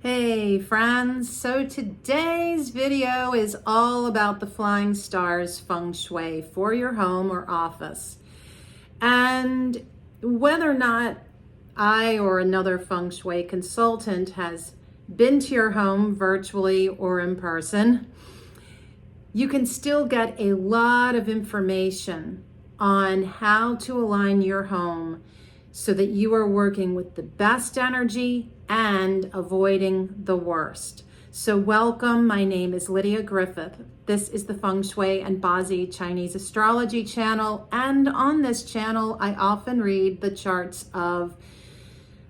Hey friends, so today's video is all about the flying stars Feng Shui for your home or office. And whether or not I or another Feng Shui consultant has been to your home virtually or in person, you can still get a lot of information on how to align your home so that you are working with the best energy and avoiding the worst. So welcome, my name is Lydia Griffith. This is the Feng Shui and Bazi Chinese Astrology channel, and on this channel I often read the charts of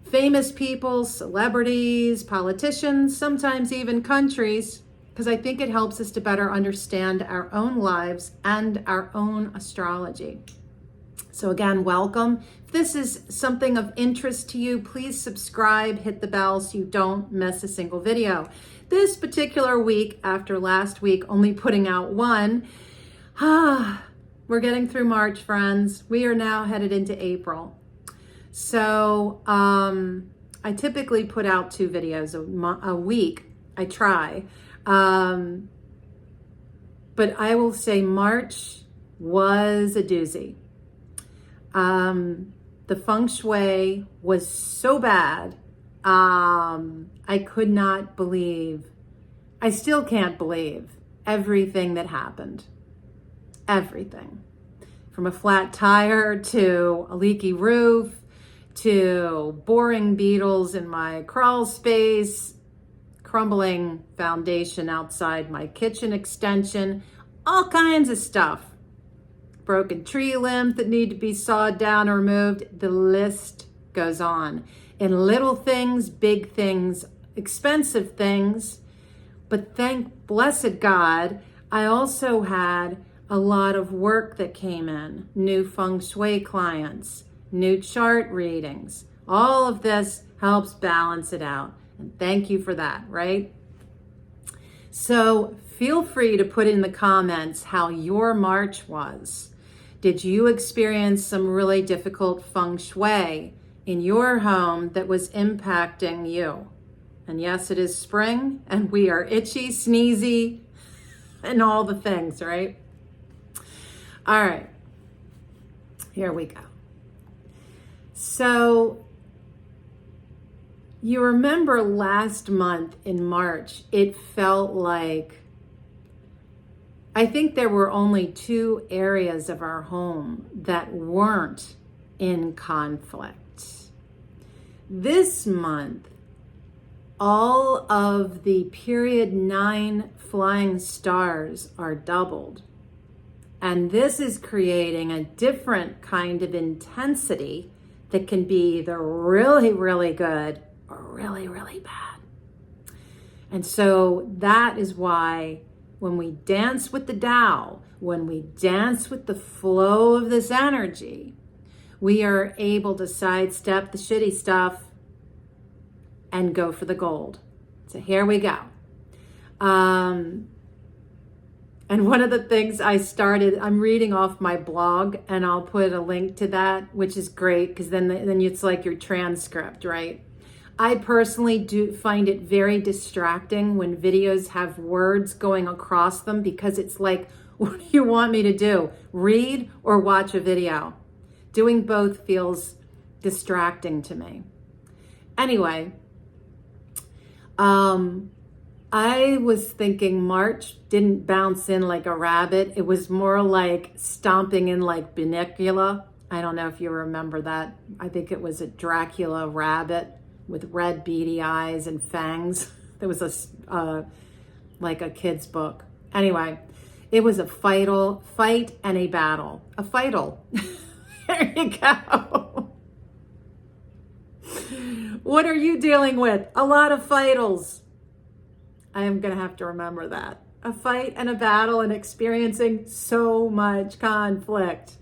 famous people, celebrities, politicians, sometimes even countries, because I think it helps us to better understand our own lives and our own astrology. So again, welcome. If this is something of interest to you, please subscribe, hit the bell so you don't miss a single video. This particular week, after last week only putting out one, we're getting through March, friends. We are now headed into April. So I typically put out 2 videos a week. I try. But I will say March was a doozy. The Feng Shui was so bad. I could not believe, I still can't believe everything that happened. Everything. From a flat tire to a leaky roof to boring beetles in my crawl space, crumbling foundation outside my kitchen extension, all kinds of stuff. Broken tree limbs that need to be sawed down or removed. The list goes on. In little things, big things, expensive things. But thank blessed God, I also had a lot of work that came in. New Feng Shui clients, new chart readings. All of this helps balance it out. And thank you for that, right? So feel free to put in the comments how your March was. Did you experience some really difficult Feng Shui in your home that was impacting you? And yes, it is spring and we are itchy, sneezy, and all the things, right? All right, here we go. So you remember last month in March, it felt like, I think there were only 2 areas of our home that weren't in conflict. This month, all of the period 9 flying stars are doubled. And this is creating a different kind of intensity that can be either really, really good or really, really bad. And so that is why when we dance with the Tao, when we dance with the flow of this energy, we are able to sidestep the shitty stuff and go for the gold. So here we go. And one of the things I'm reading off my blog, and I'll put a link to that, which is great because then it's like your transcript, right? I personally do find it very distracting when videos have words going across them because it's like, what do you want me to do? Read or watch a video? Doing both feels distracting to me. Anyway, I was thinking March didn't bounce in like a rabbit. It was more like stomping in like Bunnicula. I don't know if you remember that. I think it was a Dracula rabbit with red beady eyes and fangs. There was like a kid's book. Anyway, it was a fight and a battle. A fightle. There you go. What are you dealing with? A lot of fightles. I am going to have to remember that. A fight and a battle and experiencing so much conflict.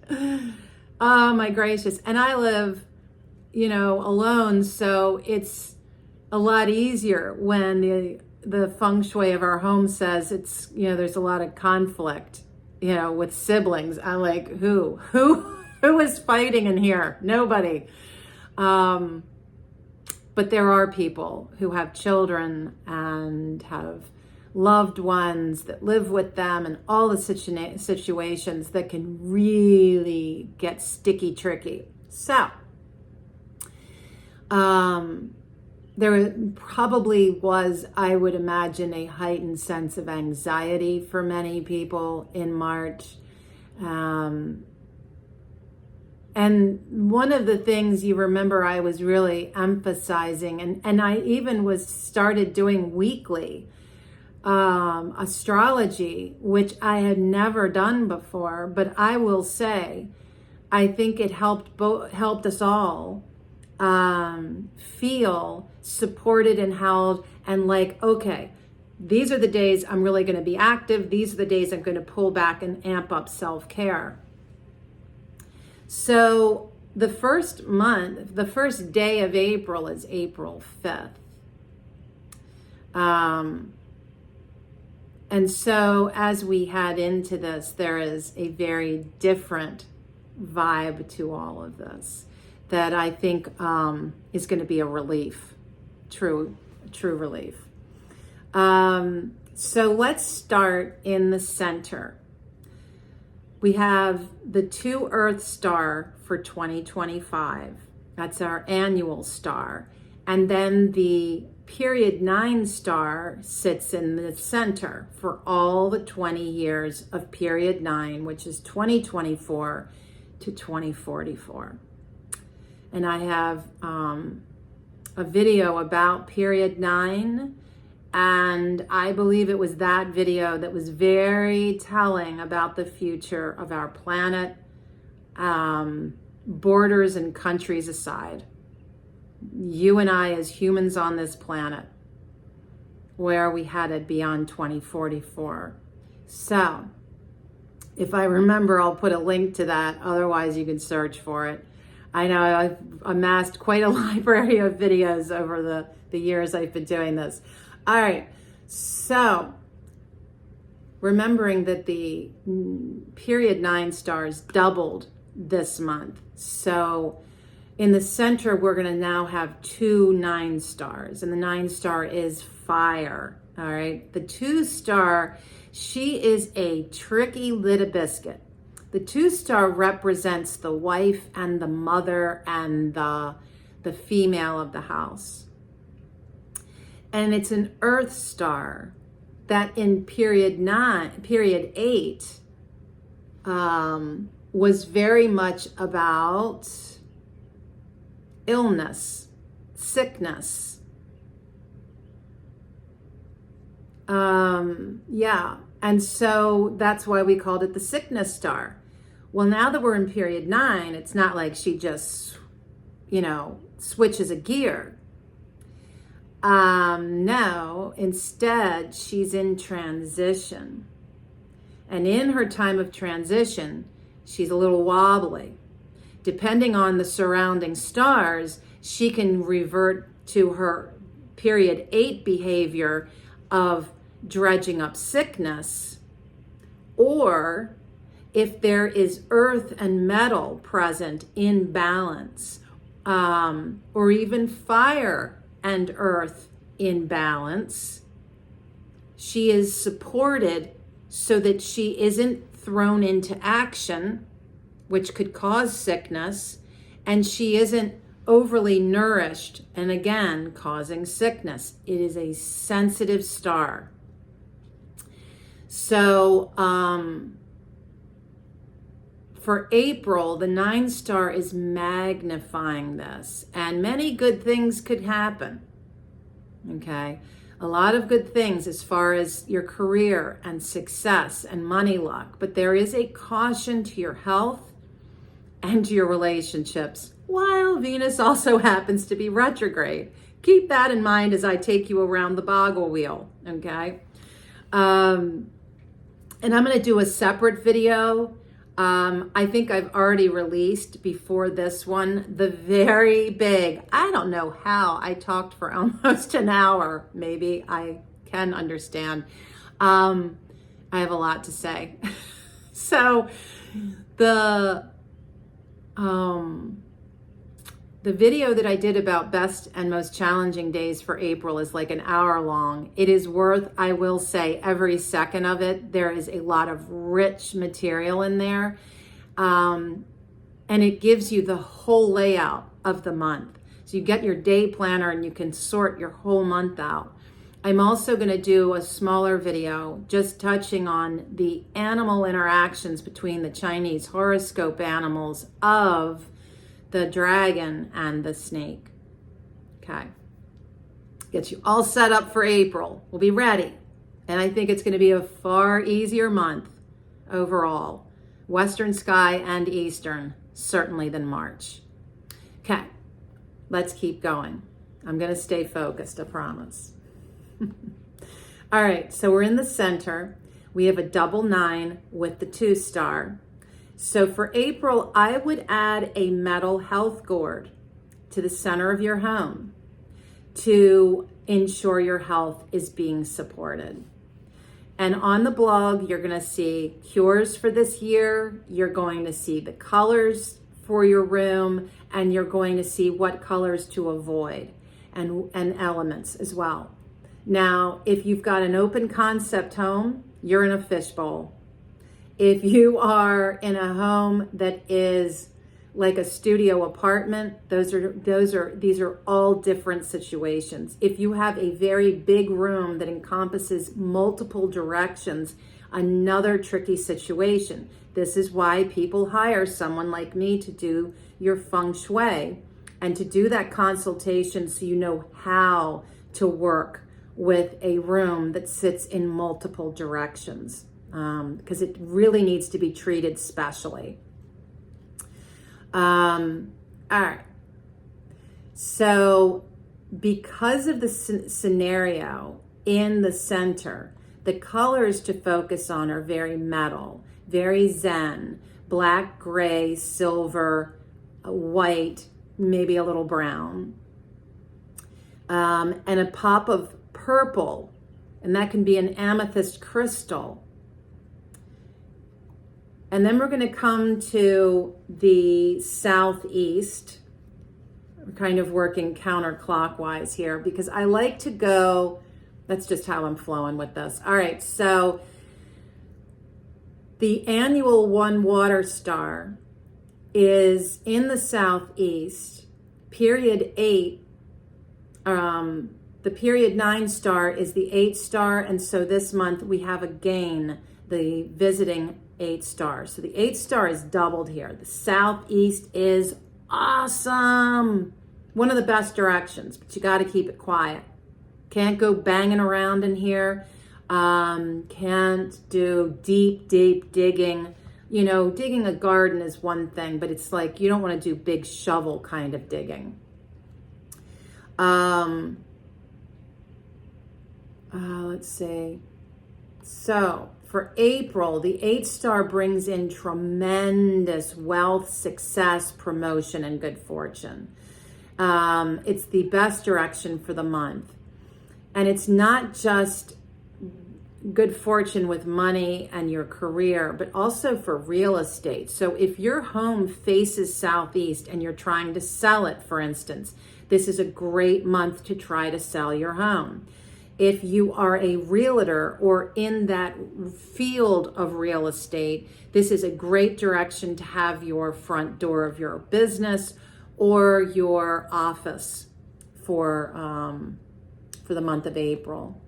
Oh my gracious. And I live, alone, so it's a lot easier when the Feng Shui of our home says it's, there's a lot of conflict, with siblings. I'm like, who is fighting in here? Nobody. But there are people who have children and have loved ones that live with them, and all the situations that can really get sticky, tricky. So, there probably was, I would imagine, a heightened sense of anxiety for many people in March. And one of the things you remember I was really emphasizing, and I even started doing weekly astrology, which I had never done before, but I will say, I think it helped us all feel supported and held, and like, okay, these are the days I'm really going to be active. These are the days I'm going to pull back and amp up self-care. So the first day of April is April 5th. And so as we head into this, there is a very different vibe to all of this that I think is going to be a relief, true relief. So let's start in the center. We have the 2 Earth star for 2025. That's our annual star. And then the period 9 star sits in the center for all the 20 years of period 9, which is 2024 to 2044. And I have a video about period 9, and I believe it was that video that was very telling about the future of our planet, borders and countries aside. You and I as humans on this planet, where are we headed beyond 2044? So, if I remember, I'll put a link to that. Otherwise, you can search for it. I know I've amassed quite a library of videos over the years I've been doing this. All right, so remembering that the period 9 stars doubled this month. So in the center, we're going to now have 2 9 stars, and the 9 star is fire. All right, the 2 star, she is a tricky little biscuit. The 2 star represents the wife and the mother and the female of the house. And it's an Earth star that in period 8 was very much about illness, sickness. And so that's why we called it the sickness star. Well, now that we're in period 9, it's not like she just, switches a gear. No, instead, she's in transition. And in her time of transition, she's a little wobbly. Depending on the surrounding stars, she can revert to her period 8 behavior of dredging up sickness, or if there is earth and metal present in balance, or even fire and earth in balance, she is supported so that she isn't thrown into action, which could cause sickness, and she isn't overly nourished and again causing sickness. It is a sensitive star. So for April, the 9 star is magnifying this, and many good things could happen. Okay, a lot of good things as far as your career and success and money luck, but there is a caution to your health and to your relationships, while Venus also happens to be retrograde. Keep that in mind as I take you around the boggle wheel, okay? And I'm going to do a separate video. I think I've already released before this one, the very big, I don't know how I talked for almost an hour. Maybe I can understand. I have a lot to say. So The video that I did about best and most challenging days for April is like an hour long. It is worth, I will say, every second of it. There is a lot of rich material in there. And it gives you the whole layout of the month. So you get your day planner and you can sort your whole month out. I'm also going to do a smaller video just touching on the animal interactions between the Chinese horoscope animals of the dragon and the snake. Okay. Gets you all set up for April. We'll be ready. And I think it's going to be a far easier month overall. Western sky and Eastern, certainly than March. Okay. Let's keep going. I'm going to stay focused, I promise. All right. So we're in the center. We have a double 9 with the 2 star. So for April, I would add a metal health gourd to the center of your home to ensure your health is being supported. And on the blog, you're going to see cures for this year. You're going to see the colors for your room, and you're going to see what colors to avoid and elements as well. Now, if you've got an open concept home, you're in a fishbowl. If you are in a home that is like a studio apartment, these are all different situations. If you have a very big room that encompasses multiple directions, another tricky situation. This is why people hire someone like me to do your Feng Shui and to do that consultation so you know how to work with a room that sits in multiple directions. Because it really needs to be treated specially. All right. So because of the scenario in the center, the colors to focus on are very metal, very zen, black, gray, silver, white, maybe a little brown, and a pop of purple, and that can be an amethyst crystal. And then we're going to come to the southeast. We're kind of working counterclockwise here because I like to go, that's just how I'm flowing with this. All right, so the annual 1 water star is in the southeast. Period 8, the period 9 star is the 8 star. And so this month we have again the visiting 8 stars. So the 8 star is doubled here. The southeast is awesome. One of the best directions, but you got to keep it quiet. Can't go banging around in here. Can't do deep digging. You know, digging a garden is one thing, but it's like you don't want to do big shovel kind of digging. Let's see. So for April, the 8 star brings in tremendous wealth, success, promotion, and good fortune. It's the best direction for the month. And it's not just good fortune with money and your career, but also for real estate. So if your home faces southeast and you're trying to sell it, for instance, this is a great month to try to sell your home. If you are a realtor or in that field of real estate, this is a great direction to have your front door of your business or your office for the month of April.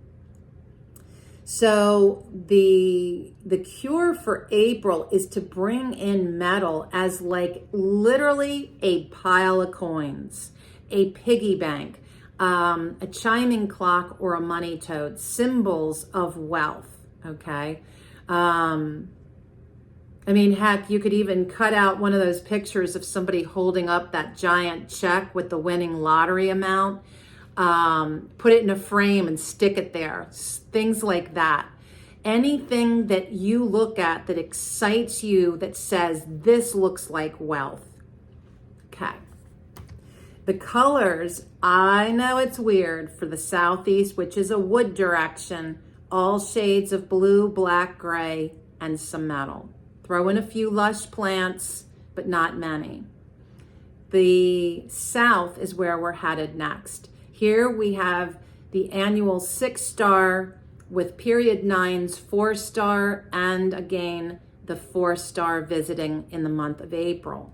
So the cure for April is to bring in metal as like literally a pile of coins, a piggy bank, a chiming clock, or a money toad, symbols of wealth, okay? I mean, heck, you could even cut out one of those pictures of somebody holding up that giant check with the winning lottery amount, put it in a frame and stick it there, things like that. Anything that you look at that excites you, that says, this looks like wealth, okay? The colors, I know it's weird, for the southeast, which is a wood direction, all shades of blue, black, gray, and some metal. Throw in a few lush plants, but not many. the south is where we're headed next. Here we have the annual 6-star with period 9's 4-star, and again, the 4-star visiting in the month of April.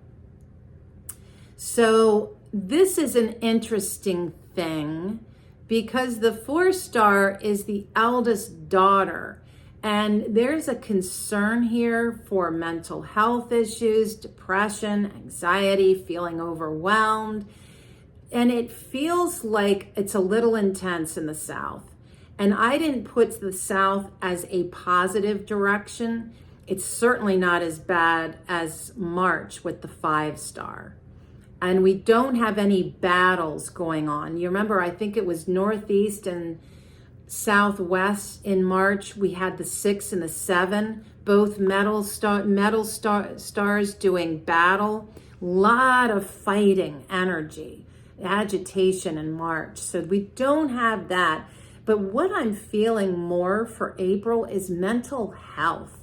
So this is an interesting thing because the 4-star is the eldest daughter, and there's a concern here for mental health issues, depression, anxiety, feeling overwhelmed, and it feels like it's a little intense in the south. And I didn't put the south as a positive direction. It's certainly not as bad as March with the 5-star. And we don't have any battles going on. You remember, I think it was northeast and southwest in March. We had the 6 and the 7, both metal stars doing battle. Lot of fighting energy, agitation in March. So we don't have that. But what I'm feeling more for April is mental health.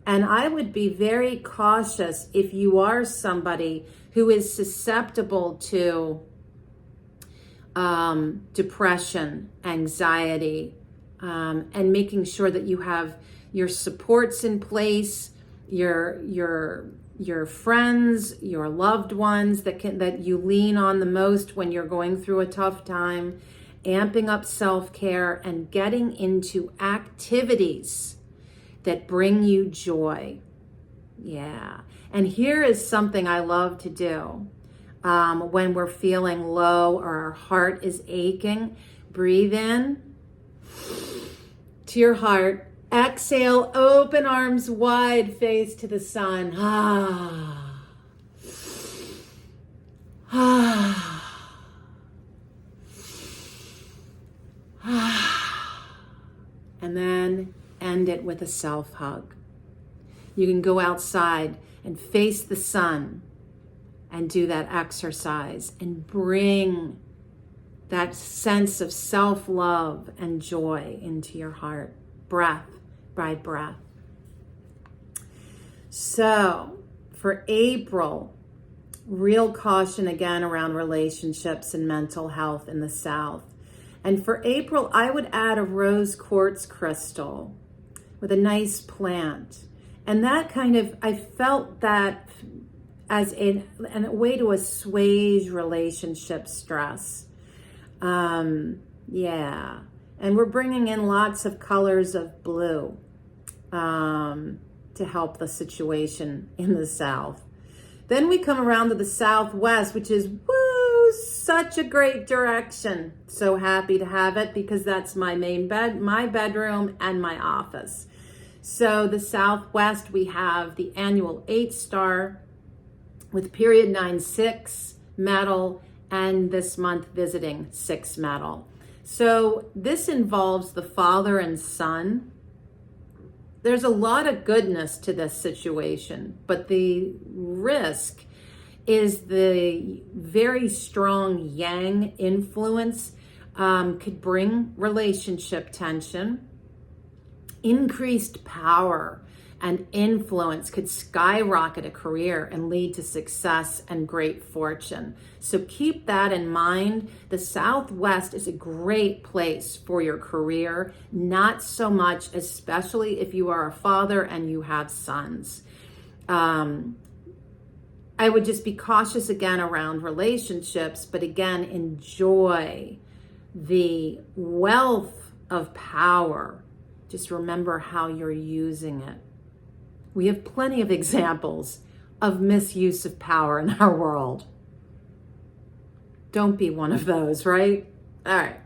And I would be very cautious if you are somebody who is susceptible to depression, anxiety, and making sure that you have your supports in place, your friends, your loved ones that you lean on the most when you're going through a tough time, amping up self-care and getting into activities that bring you joy. Yeah. And here is something I love to do when we're feeling low or our heart is aching. Breathe in to your heart. Exhale, open arms wide, face to the sun. And then end it with a self-hug. You can go outside and face the sun and do that exercise and bring that sense of self-love and joy into your heart, breath by breath. So for April, real caution again around relationships and mental health in the south. And for April, I would add a rose quartz crystal with a nice plant. And that kind of, I felt that as a way to assuage relationship stress. Yeah. And we're bringing in lots of colors of blue to help the situation in the south. Then we come around to the southwest, which is, woo, such a great direction. So happy to have it because that's my main bed, my bedroom, and my office. So the southwest, we have the annual 8-star with period 9-6 metal, and this month visiting 6 metal. So this involves the father and son. There's a lot of goodness to this situation, but the risk is the very strong yang influence could bring relationship tension. Increased power and influence could skyrocket a career and lead to success and great fortune. So keep that in mind. The Southwest is a great place for your career, not so much, especially if you are a father and you have sons. I would just be cautious again around relationships, but again, enjoy the wealth of power. Just remember how you're using it. We have plenty of examples of misuse of power in our world. Don't be one of those, right? All right.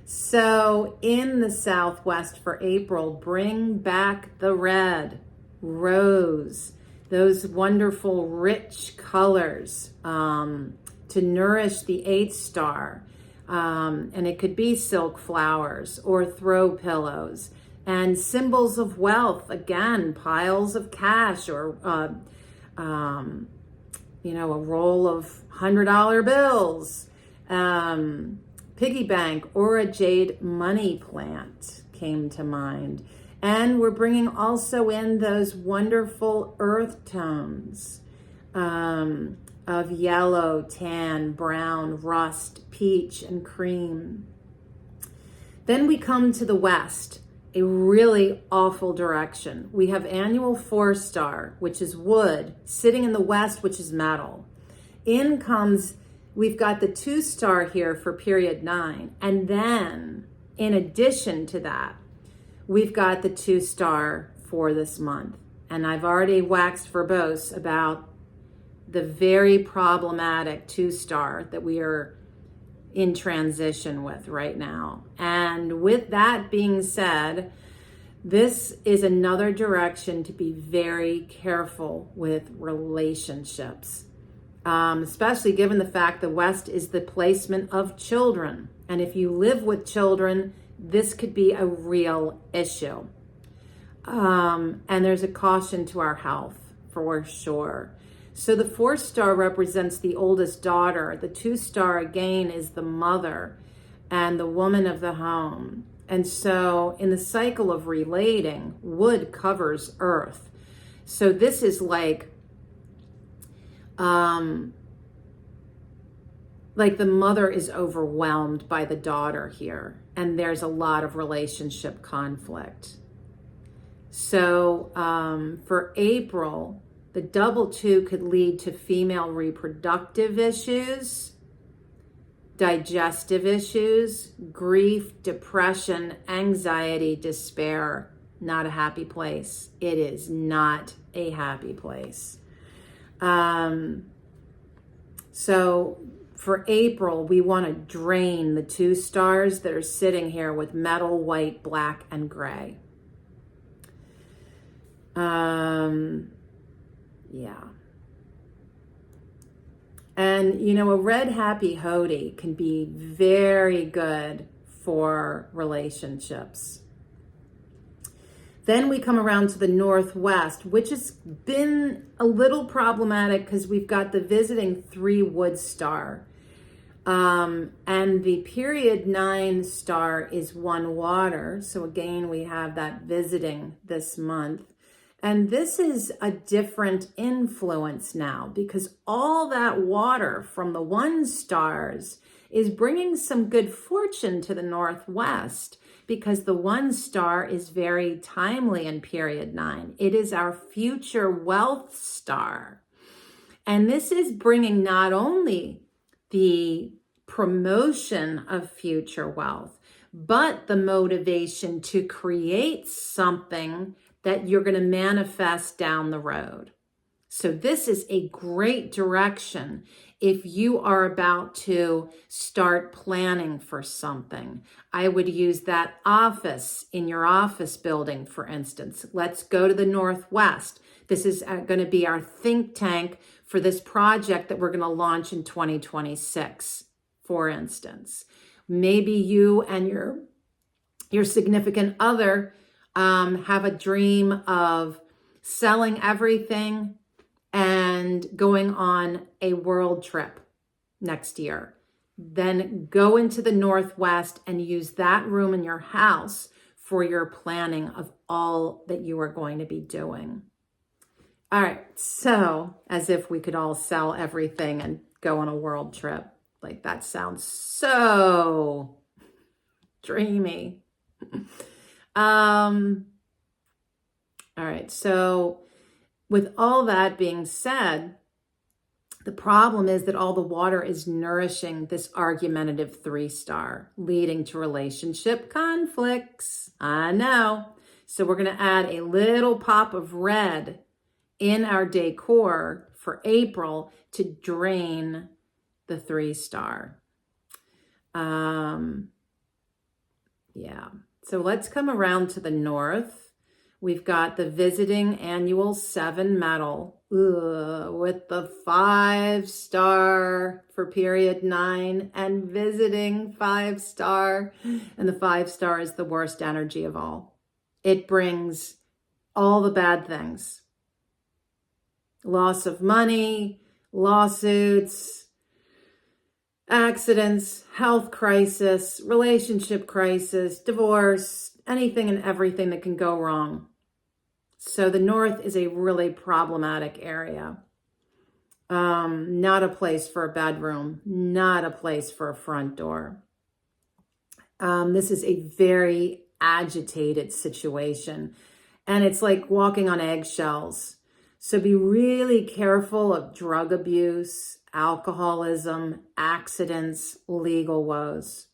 So in the Southwest for April, bring back the red, rose, those wonderful rich colors to nourish the 8-star. And it could be silk flowers or throw pillows. And symbols of wealth, again, piles of cash or, a roll of $100 bills, piggy bank, or a jade money plant came to mind. And we're bringing also in those wonderful earth tones, of yellow, tan, brown, rust, peach, and cream. Then we come to the west, a really awful direction. We have annual 4-star, which is wood, sitting in the west, which is metal. In comes, we've got the 2-star here for period 9. And then, in addition to that, we've got the 2-star for this month. And I've already waxed verbose about the very problematic 2-star that we are in transition with right now. And with that being said, this is another direction to be very careful with relationships, especially given the fact the West is the placement of children. And if you live with children, this could be a real issue. And there's a caution to our health for sure. So the 4-star represents the oldest daughter. The 2-star again is the mother and the woman of the home. And so in the cycle of relating, wood covers earth. So this is like the mother is overwhelmed by the daughter here. And there's a lot of relationship conflict. So for April, the double 2 could lead to female reproductive issues, digestive issues, grief, depression, anxiety, despair. Not a happy place. It is not a happy place. So for April, we want to drain the 2 stars that are sitting here with metal, white, black, and gray. Yeah. And, you know, a red happy hoodie can be very good for relationships. Then we come around to the northwest, which has been a little problematic because we've got the visiting 3 wood star. And the period 9 star is 1 water. So again, we have that visiting this month. And this is a different influence now because all that water from the 1 stars is bringing some good fortune to the northwest because the 1 star is very timely in period 9. It is our future wealth star. And this is bringing not only the promotion of future wealth, but the motivation to create something that you're going to manifest down the road. So this is a great direction if you are about to start planning for something. I would use that office in your office building, for instance. Let's go to the northwest. This is going to be our think tank for this project that we're going to launch in 2026, for instance. Maybe you and your significant other have a dream of selling everything and going on a world trip next year. Then go into the northwest and use that room in your house for your planning of all that you are going to be doing. All right, so as if we could all sell everything and go on a world trip. Like that sounds so dreamy. All right, so with all that being said, the problem is that all the water is nourishing this argumentative 3 star, leading to relationship conflicts. I know. So we're going to add a little pop of red in our decor for April to drain the 3 star. Yeah. So let's come around to the north. We've got the visiting annual 7 metal with the 5 star for period 9 and visiting 5 star. And the 5 star is the worst energy of all. It brings all the bad things. Loss of money, lawsuits, accidents, health crisis, relationship crisis, divorce, anything and everything that can go wrong. So the north is a really problematic area. Not a place for a bedroom, not a place for a front door. This is a very agitated situation, and it's like walking on eggshells. So be really careful of drug abuse, alcoholism, accidents, legal woes.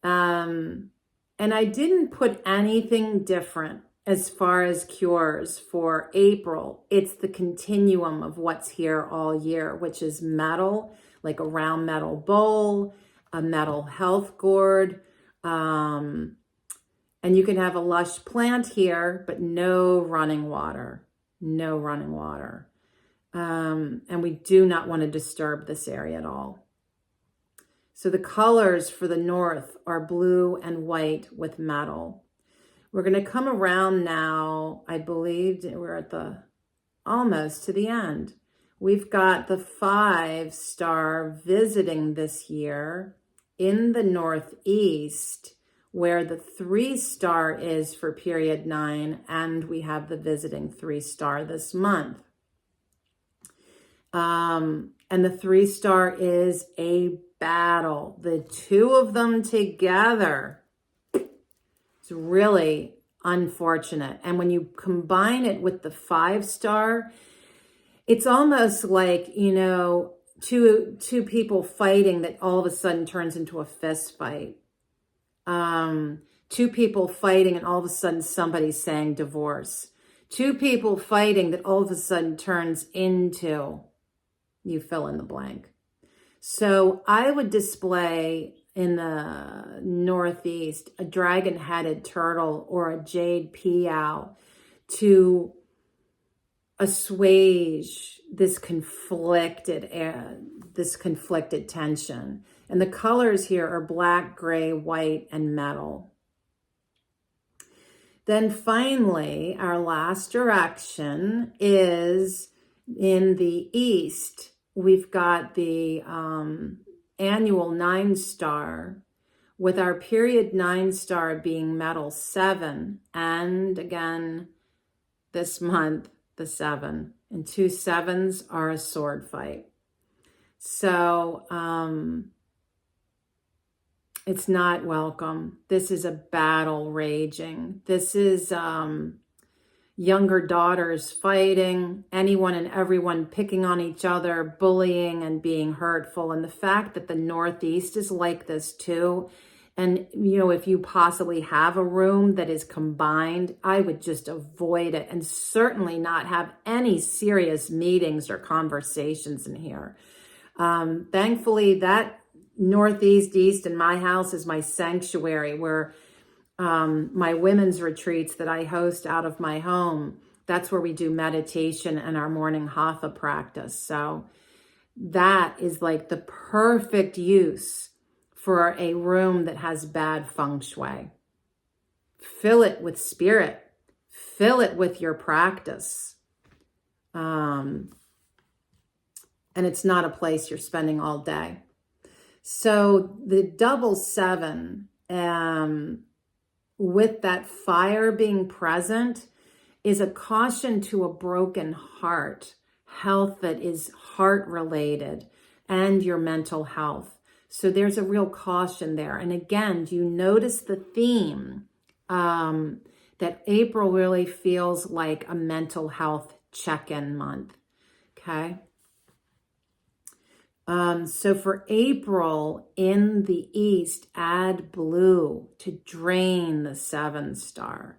And I didn't put anything different as far as cures for April. It's the continuum of what's here all year, which is metal, like a round metal bowl, a metal health gourd, and you can have a lush plant here, but no running water, no running water. And we do not want to disturb this area at all. So the colors for the north are blue and white with metal. We're going to come around now. I believe we're at the almost to the end. We've got the 5-star visiting this year in the northeast, where the 3-star is for period 9, and we have the visiting 3-star this month. And the 3-star is a battle. The two of them together, it's really unfortunate. And when you combine it with the 5-star, it's almost like, you know, two people fighting that all of a sudden turns into a fist fight. Two people fighting and all of a sudden somebody's saying divorce. Two people fighting that all of a sudden turns into, you fill in the blank. So I would display in the northeast a dragon-headed turtle or a jade pea owl to assuage this conflicted tension. And the colors here are black, gray, white, and metal. Then finally, our last direction is in the east. We've got the annual 9-star, with our period 9-star being metal 7, and again this month the 7, and 2 7s are a sword fight. So it's not welcome. This is a battle raging. This is younger daughters fighting, anyone and everyone picking on each other, bullying and being hurtful. And the fact that the northeast is like this too, and you know, if you possibly have a room that is combined, I would just avoid it, and certainly not have any serious meetings or conversations in here. Thankfully, that northeast east in my house is my sanctuary, where my women's retreats that I host out of my home, that's where we do meditation and our morning hatha practice. So that is like the perfect use for a room that has bad feng shui. Fill it with spirit. Fill it with your practice. And it's not a place you're spending all day. So the double 7, with that fire being present, is a caution to a broken heart, health that is heart related, and your mental health. So there's a real caution there. And again, do you notice the theme that April really feels like a mental health check-in month? Okay. So for April in the east, add blue to drain the 7-star.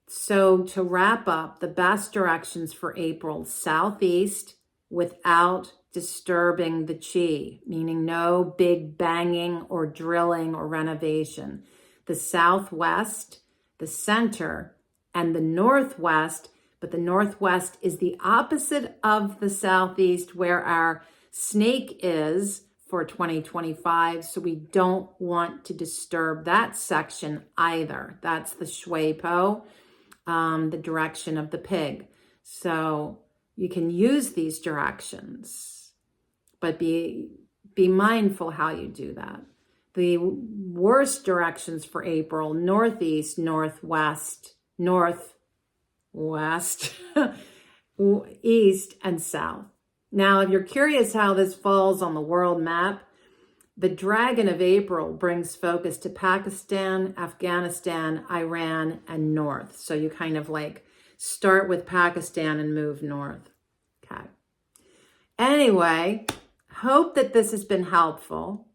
So to wrap up, the best directions for April: southeast without disturbing the chi, meaning no big banging or drilling or renovation. The southwest, the center, and the northwest. But the northwest is the opposite of the southeast, where our snake is for 2025. So we don't want to disturb that section either. That's the shui po, the direction of the pig. So you can use these directions, but be mindful how you do that. The worst directions for April: northeast, northwest, northwest, east, and south. Now, if you're curious how this falls on the world map, the Dragon of April brings focus to Pakistan, Afghanistan, Iran, and north. So you kind of like start with Pakistan and move north. Okay. Anyway, hope that this has been helpful.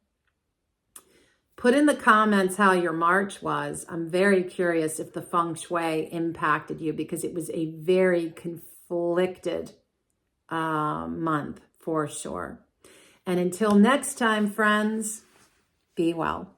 Put in the comments how your March was. I'm very curious if the Feng Shui impacted you, because it was a very conflicted month for sure. And until next time, friends, be well.